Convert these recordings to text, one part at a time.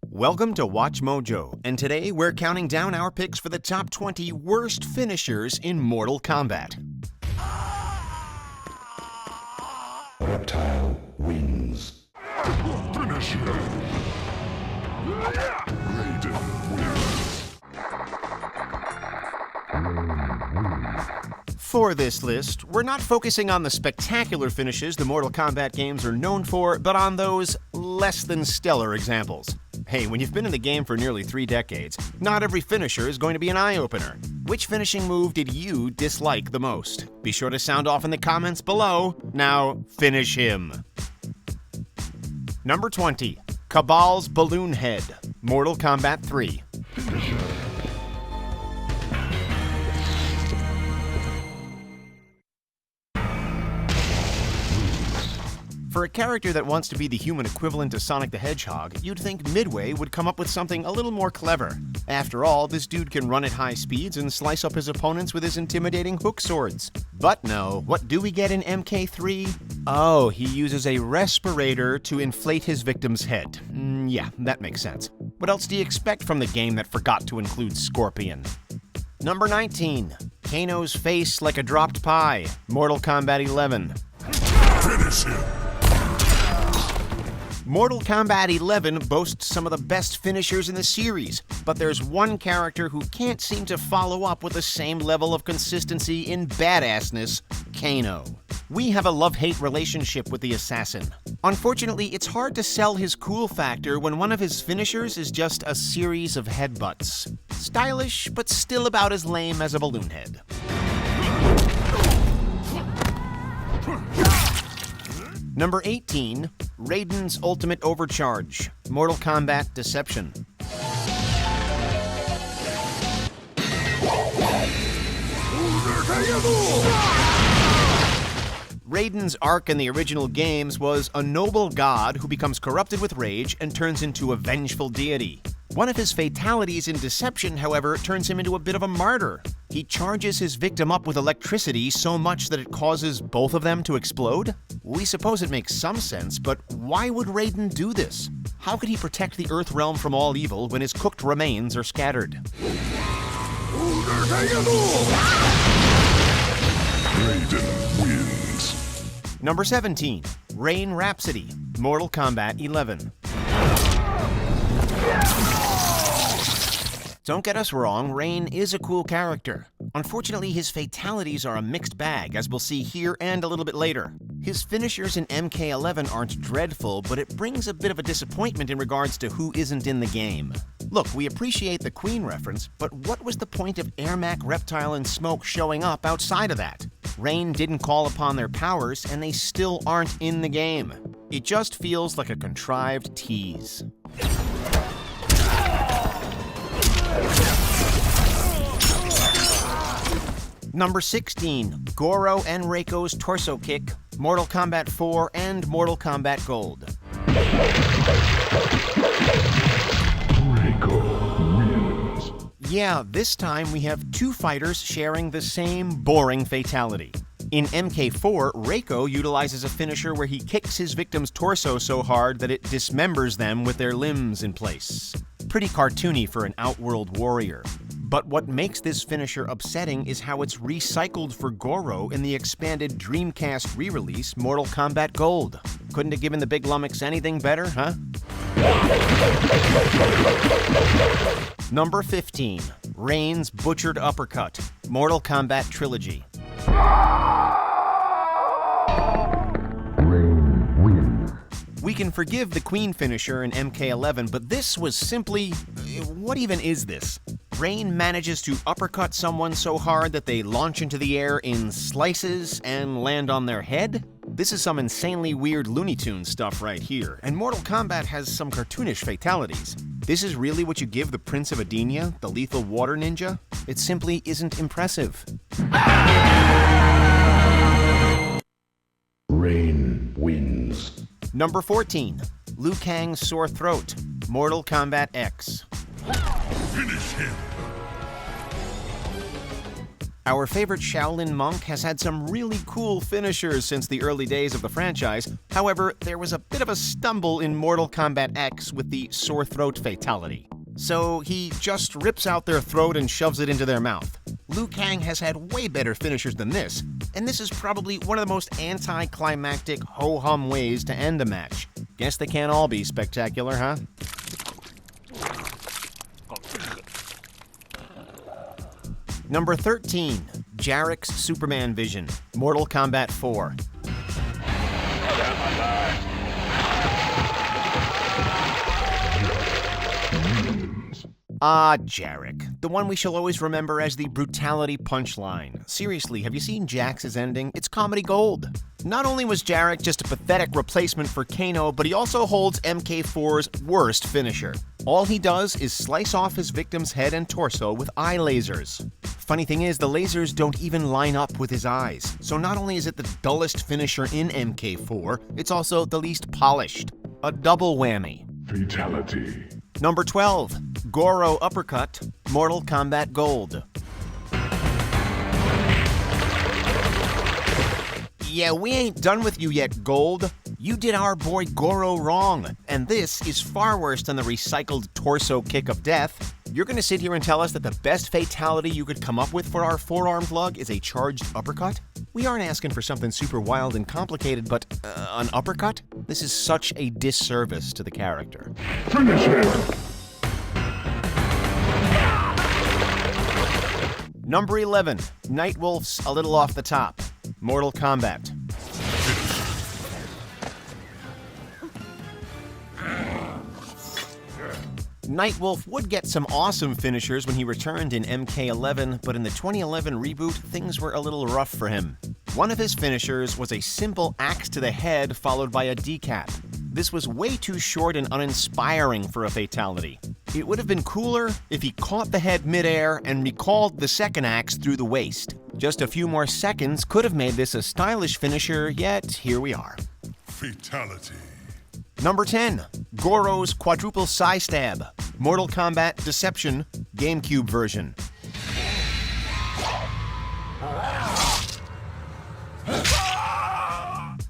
Welcome to Watch Mojo, and today we're counting down our picks for the top 20 worst finishers in Mortal Kombat. Reptile wins. Finish him! Raiden wins. For this list, we're not focusing on the spectacular finishes the Mortal Kombat games are known for, but on those less than stellar examples. Hey, when you've been in the game for nearly 3 decades, not every finisher is going to be an eye-opener. Which finishing move did you dislike the most? Be sure to sound off in the comments below. Now, finish him. Number 20. Kabal's Balloon Head, Mortal Kombat 3. For a character that wants to be the human equivalent to Sonic the Hedgehog, you'd think Midway would come up with something a little more clever. After all, this dude can run at high speeds and slice up his opponents with his intimidating hook swords. But no, what do we get in MK3? Oh, he uses a respirator to inflate his victim's head. Yeah, that makes sense. What else do you expect from the game that forgot to include Scorpion? Number 19. Kano's face like a dropped pie, Mortal Kombat 11. Finish him! Mortal Kombat 11 boasts some of the best finishers in the series, but there's one character who can't seem to follow up with the same level of consistency in badassness, Kano. We have a love-hate relationship with the assassin. Unfortunately, it's hard to sell his cool factor when one of his finishers is just a series of headbutts. Stylish, but still about as lame as a balloon head. Number 18, Raiden's Ultimate Overcharge, Mortal Kombat Deception. Raiden's arc in the original games was a noble god who becomes corrupted with rage and turns into a vengeful deity. One of his fatalities in Deception, however, turns him into a bit of a martyr. He charges his victim up with electricity so much that it causes both of them to explode? We suppose it makes some sense, but why would Raiden do this? How could he protect the Earth realm from all evil when his cooked remains are scattered? Raiden wins. Number 17. Rain Rhapsody, Mortal Kombat 11. Don't get us wrong, Rain is a cool character. Unfortunately, his fatalities are a mixed bag, as we'll see here and a little bit later. His finishers in MK11 aren't dreadful, but it brings a bit of a disappointment in regards to who isn't in the game. Look, we appreciate the Queen reference, but what was the point of Ermac, Reptile, and Smoke showing up outside of that? Rain didn't call upon their powers, and they still aren't in the game. It just feels like a contrived tease. Number 16, Goro and Reiko's Torso Kick, Mortal Kombat 4 and Mortal Kombat Gold. Reiko wins. Yeah, this time we have 2 fighters sharing the same boring fatality. In MK4, Reiko utilizes a finisher where he kicks his victim's torso so hard that it dismembers them with their limbs in place. Pretty cartoony for an Outworld warrior. But what makes this finisher upsetting is how it's recycled for Goro in the expanded Dreamcast re-release Mortal Kombat Gold. Couldn't have given the big lummox anything better, huh? Number 15, Rain's Butchered Uppercut, Mortal Kombat Trilogy. Rain wins. We can forgive the Queen finisher in MK11, but this was simply... what even is this? Rain manages to uppercut someone so hard that they launch into the air in slices and land on their head? This is some insanely weird Looney Tunes stuff right here, and Mortal Kombat has some cartoonish fatalities. This is really what you give the Prince of Edenia, the lethal water ninja? It simply isn't impressive. Rain wins. Number 14, Liu Kang's Sore Throat, Mortal Kombat X. Finish him. Our favorite Shaolin monk has had some really cool finishers since the early days of the franchise. However, there was a bit of a stumble in Mortal Kombat X with the sore throat fatality. So he just rips out their throat and shoves it into their mouth. Liu Kang has had way better finishers than this, and this is probably one of the most anticlimactic ho-hum ways to end a match. Guess they can't all be spectacular, huh? Number 13, Jarek's Superman Vision, Mortal Kombat 4. Ah, Jarek, the one we shall always remember as the brutality punchline. Seriously, have you seen Jax's ending? It's comedy gold. Not only was Jarek just a pathetic replacement for Kano, but he also holds MK4's worst finisher. All he does is slice off his victim's head and torso with eye lasers. Funny thing is, the lasers don't even line up with his eyes. So not only is it the dullest finisher in MK4, it's also the least polished. A double whammy. Fatality. Number 12, Goro Uppercut, Mortal Kombat Gold. Yeah, we ain't done with you yet, Gold. You did our boy Goro wrong, and this is far worse than the recycled torso kick of death. You're gonna sit here and tell us that the best fatality you could come up with for our forearm lug is a charged uppercut? We aren't asking for something super wild and complicated, but an uppercut? This is such a disservice to the character. Finish him! Number 11, Nightwolf's A Little Off the Top, Mortal Kombat. Nightwolf would get some awesome finishers when he returned in MK11, but in the 2011 reboot, things were a little rough for him. One of his finishers was a simple axe to the head followed by a decap. This was way too short and uninspiring for a fatality. It would have been cooler if he caught the head midair and recalled the second axe through the waist. Just a few more seconds could have made this a stylish finisher, yet here we are. Fatality. Number 10, Goro's Quadruple Side Stab, Mortal Kombat Deception, GameCube version.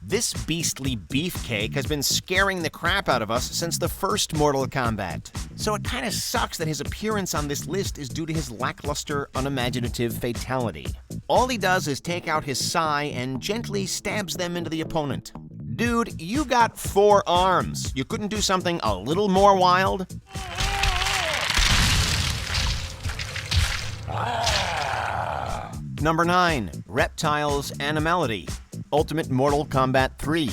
This beastly beefcake has been scaring the crap out of us since the first Mortal Kombat. So it kinda sucks that his appearance on this list is due to his lackluster, unimaginative fatality. All he does is take out his sai and gently stabs them into the opponent. Dude, you got 4 arms. You couldn't do something a little more wild? Number 9, Reptile's Animality, Ultimate Mortal Kombat 3.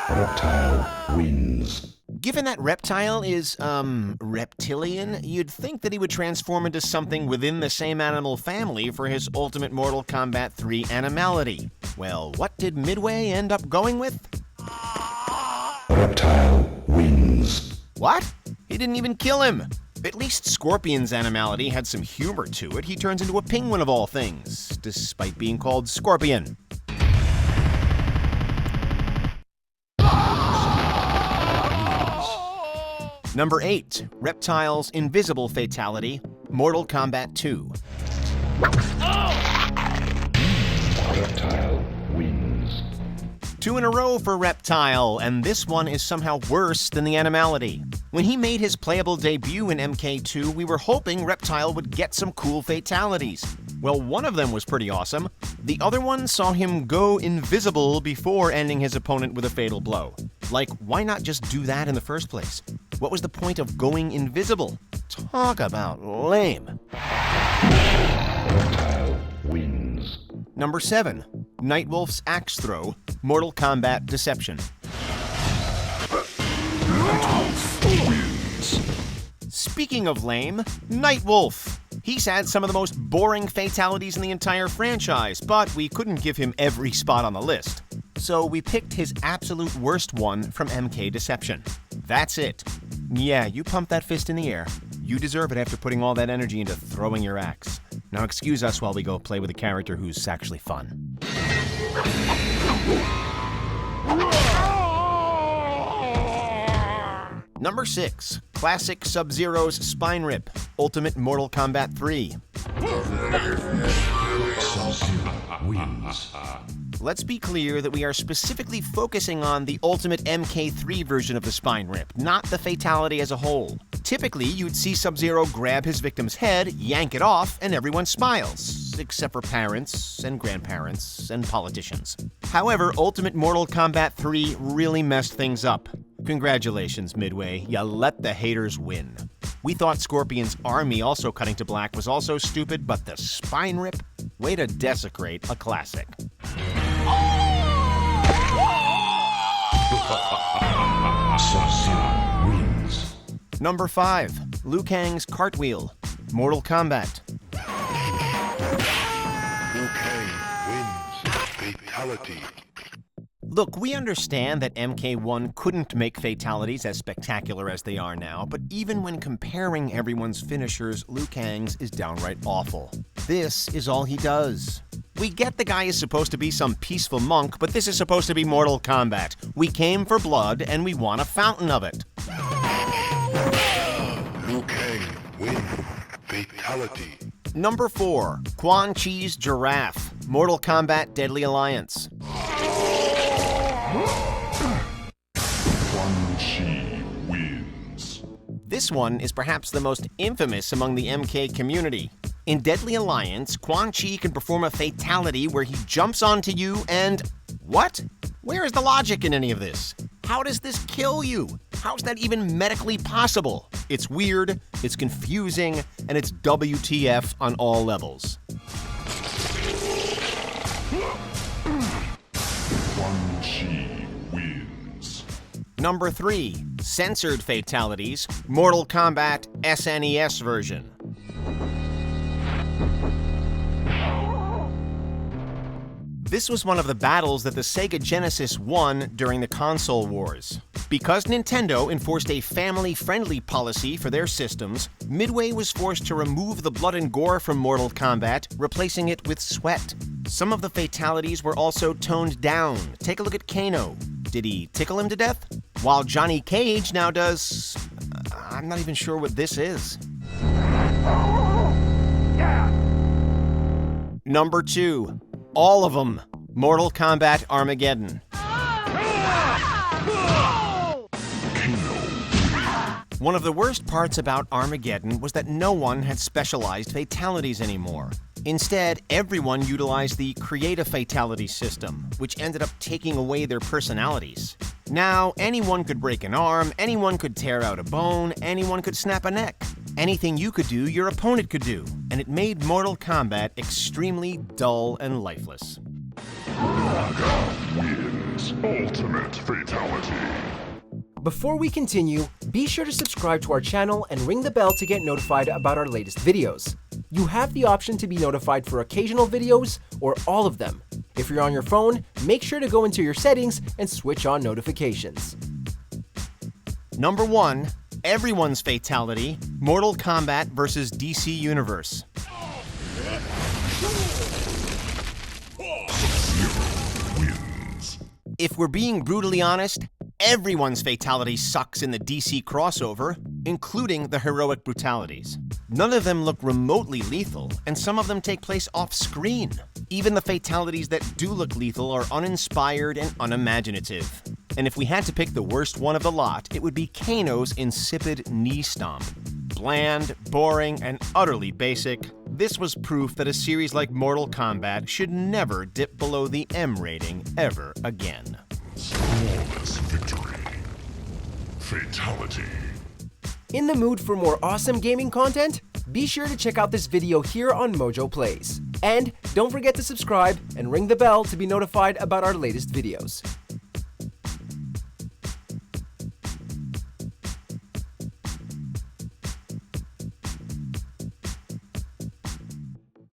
Reptile wins. Given that Reptile is, reptilian, you'd think that he would transform into something within the same animal family for his Ultimate Mortal Kombat 3 Animality. Well, what did Midway end up going with? Reptile wins. What? He didn't even kill him! At least Scorpion's Animality had some humor to it. He turns into a penguin of all things, despite being called Scorpion. Number 8, Reptile's Invisible Fatality, Mortal Kombat 2. Reptile wins. 2 in a row for Reptile, and this one is somehow worse than the Animality. When he made his playable debut in MK2, we were hoping Reptile would get some cool fatalities. Well, one of them was pretty awesome. The other one saw him go invisible before ending his opponent with a fatal blow. Like, why not just do that in the first place? What was the point of going invisible? Talk about lame. Reptile wins. Number 7, Nightwolf's Axe Throw, Mortal Kombat Deception. Speaking of lame, Nightwolf. He's had some of the most boring fatalities in the entire franchise, but we couldn't give him every spot on the list. So we picked his absolute worst one from MK Deception. That's it. Yeah, you pump that fist in the air. You deserve it after putting all that energy into throwing your axe. Now excuse us while we go play with a character who's actually fun. Number 6, Classic Sub-Zero's Spine Rip, Ultimate Mortal Kombat 3. Sub-Zero wins. Let's be clear that we are specifically focusing on the ultimate MK3 version of the spine rip, not the fatality as a whole. Typically, you'd see Sub-Zero grab his victim's head, yank it off, and everyone smiles, except for parents and grandparents and politicians. However, Ultimate Mortal Kombat 3 really messed things up. Congratulations, Midway, you let the haters win. We thought Scorpion's army also cutting to black was also stupid, but the spine rip? Way to desecrate a classic. Sub-Zero wins. Number 5. Liu Kang's Cartwheel, Mortal Kombat. Liu Kang wins. Fatality. Look, we understand that MK1 couldn't make fatalities as spectacular as they are now, but even when comparing everyone's finishers, Liu Kang's is downright awful. This is all he does. We get the guy is supposed to be some peaceful monk, but this is supposed to be Mortal Kombat. We came for blood, and we want a fountain of it. Liu Kang wins. Fatality. Number 4. Quan Chi's Giraffe, Mortal Kombat Deadly Alliance. Quan Chi wins. This one is perhaps the most infamous among the MK community. In Deadly Alliance, Quan Chi can perform a fatality where he jumps onto you and... What? Where is the logic in any of this? How does this kill you? How's that even medically possible? It's weird, it's confusing, and it's WTF on all levels. Quan Chi wins. Number 3. Censored Fatalities, Mortal Kombat SNES version. This was one of the battles that the Sega Genesis won during the console wars. Because Nintendo enforced a family-friendly policy for their systems, Midway was forced to remove the blood and gore from Mortal Kombat, replacing it with sweat. Some of the fatalities were also toned down. Take a look at Kano. Did he tickle him to death? While Johnny Cage now does... I'm not even sure what this is. Number 2. All of them. Mortal Kombat Armageddon. One of the worst parts about Armageddon was that no one had specialized fatalities anymore. Instead, everyone utilized the Create a Fatality system, which ended up taking away their personalities. Now, anyone could break an arm, anyone could tear out a bone, anyone could snap a neck. Anything you could do, your opponent could do, and it made Mortal Kombat extremely dull and lifeless. Raga wins. Ultimate Fatality. Before we continue, be sure to subscribe to our channel and ring the bell to get notified about our latest videos. You have the option to be notified for occasional videos or all of them. If you're on your phone, make sure to go into your settings and switch on notifications. Number 1. Everyone's fatality, Mortal Kombat vs. DC Universe. Wins. If we're being brutally honest, everyone's fatality sucks in the DC crossover, including the heroic brutalities. None of them look remotely lethal, and some of them take place off-screen. Even the fatalities that do look lethal are uninspired and unimaginative. And if we had to pick the worst one of the lot, it would be Kano's insipid knee stomp. Bland, boring, and utterly basic, this was proof that a series like Mortal Kombat should never dip below the M rating ever again. Flawless victory. Fatality. In the mood for more awesome gaming content? Be sure to check out this video here on Mojo Plays. And don't forget to subscribe and ring the bell to be notified about our latest videos.